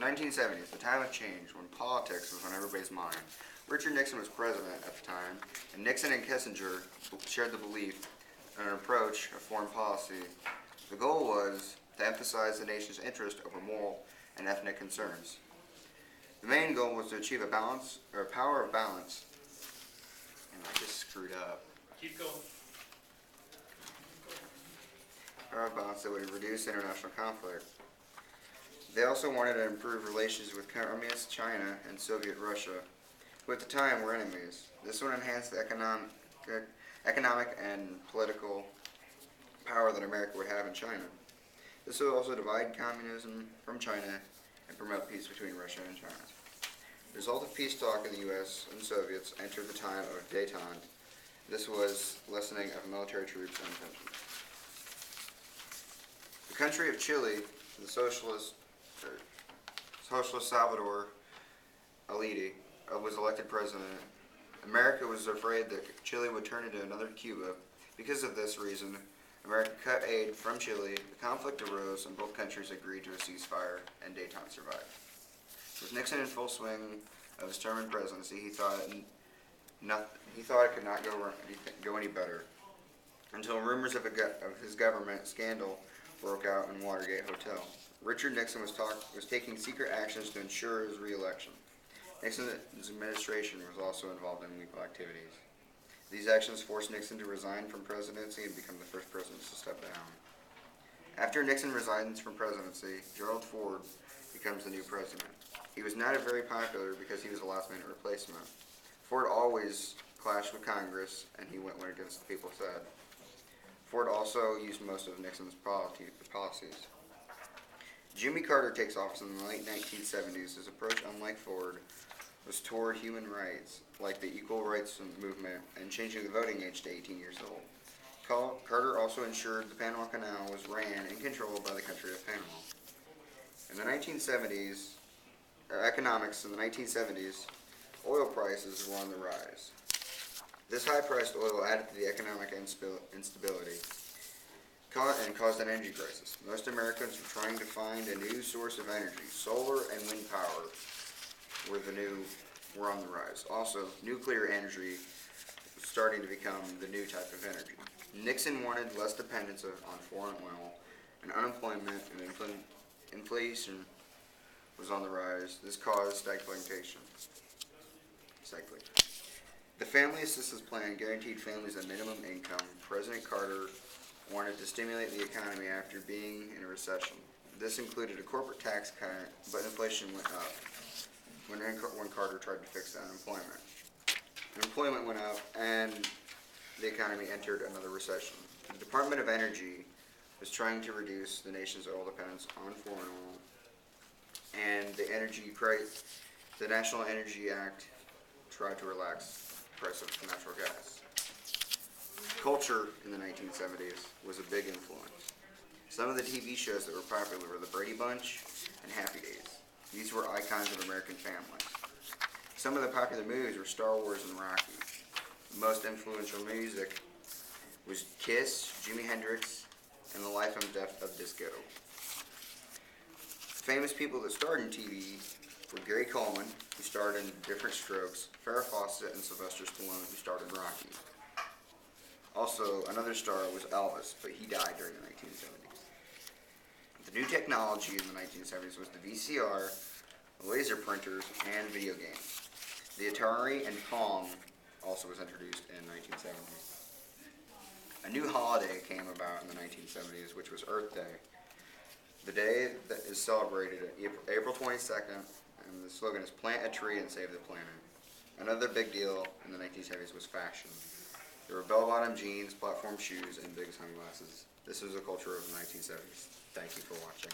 The 1970s, the time of change when politics was on everybody's mind. Richard Nixon was president at the time, and Nixon and Kissinger shared the belief in an approach of foreign policy. The goal was to emphasize the nation's interest over moral and ethnic concerns. The main goal was to achieve a power of balance. And I just screwed up. Keep going. Power of balance that would reduce international conflict. They also wanted to improve relations with Communist China and Soviet Russia, who at the time were enemies. This would enhance the economic and political power that America would have in China. This would also divide communism from China and promote peace between Russia and China. The result of peace talk in the U.S. and Soviets entered the time of détente. This was lessening of military troops and tensions. The country of Chile, the socialist Salvador Allende was elected president. America was afraid that Chile would turn into another Cuba. Because of this reason, America cut aid from Chile. The conflict arose, and both countries agreed to a ceasefire, and détente survived. With Nixon in full swing of his term in presidency, he thought it could not go any better, until rumors of his government scandal broke out in Watergate Hotel. Richard Nixon was taking secret actions to ensure his re-election. Nixon's administration was also involved in illegal activities. These actions forced Nixon to resign from presidency and become the first president to step down. After Nixon resigns from presidency, Gerald Ford becomes the new president. He was not very popular because he was a last-minute replacement. Ford always clashed with Congress, and he went against the people said. Ford also used most of Nixon's policies. Jimmy Carter takes office in the late 1970s. His approach, unlike Ford, was toward human rights, like the equal rights movement, and changing the voting age to 18 years old. Carter also ensured the Panama Canal was ran and controlled by the country of Panama. In the 1970s, economics in the 1970s, oil prices were on the rise. This high-priced oil added to the economic instability and caused an energy crisis. Most Americans were trying to find a new source of energy. Solar and wind power were on the rise. Also, nuclear energy was starting to become the new type of energy. Nixon wanted less dependence on foreign oil, and unemployment and inflation was on the rise. This caused stagflation. The Family Assistance Plan guaranteed families a minimum income. President Carter wanted to stimulate the economy after being in a recession. This included a corporate tax cut, but inflation went up when Carter tried to fix the unemployment. Employment went up, and the economy entered another recession. The Department of Energy was trying to reduce the nation's oil dependence on foreign oil, and the National Energy Act tried to relax the price of natural gas. Culture in the 1970s was a big influence. Some of the TV shows that were popular were The Brady Bunch and Happy Days. These were icons of American families. Some of the popular movies were Star Wars and Rocky. The most influential music was Kiss, Jimi Hendrix, and The Life and Death of Disco. Famous people that starred in TV were Gary Coleman, who starred in Diff'rent Strokes, Farrah Fawcett, and Sylvester Stallone, who starred in Rocky. Also, another star was Elvis, but he died during the 1970s. The new technology in the 1970s was the VCR, laser printers, and video games. The Atari and Pong also was introduced in the 1970s. A new holiday came about in the 1970s, which was Earth Day. The day that is celebrated April 22nd, and the slogan is "Plant a tree and save the planet." Another big deal in the 1970s was fashion. There were bell-bottom jeans, platform shoes, and big sunglasses. This was the culture of the 1970s. Thank you for watching.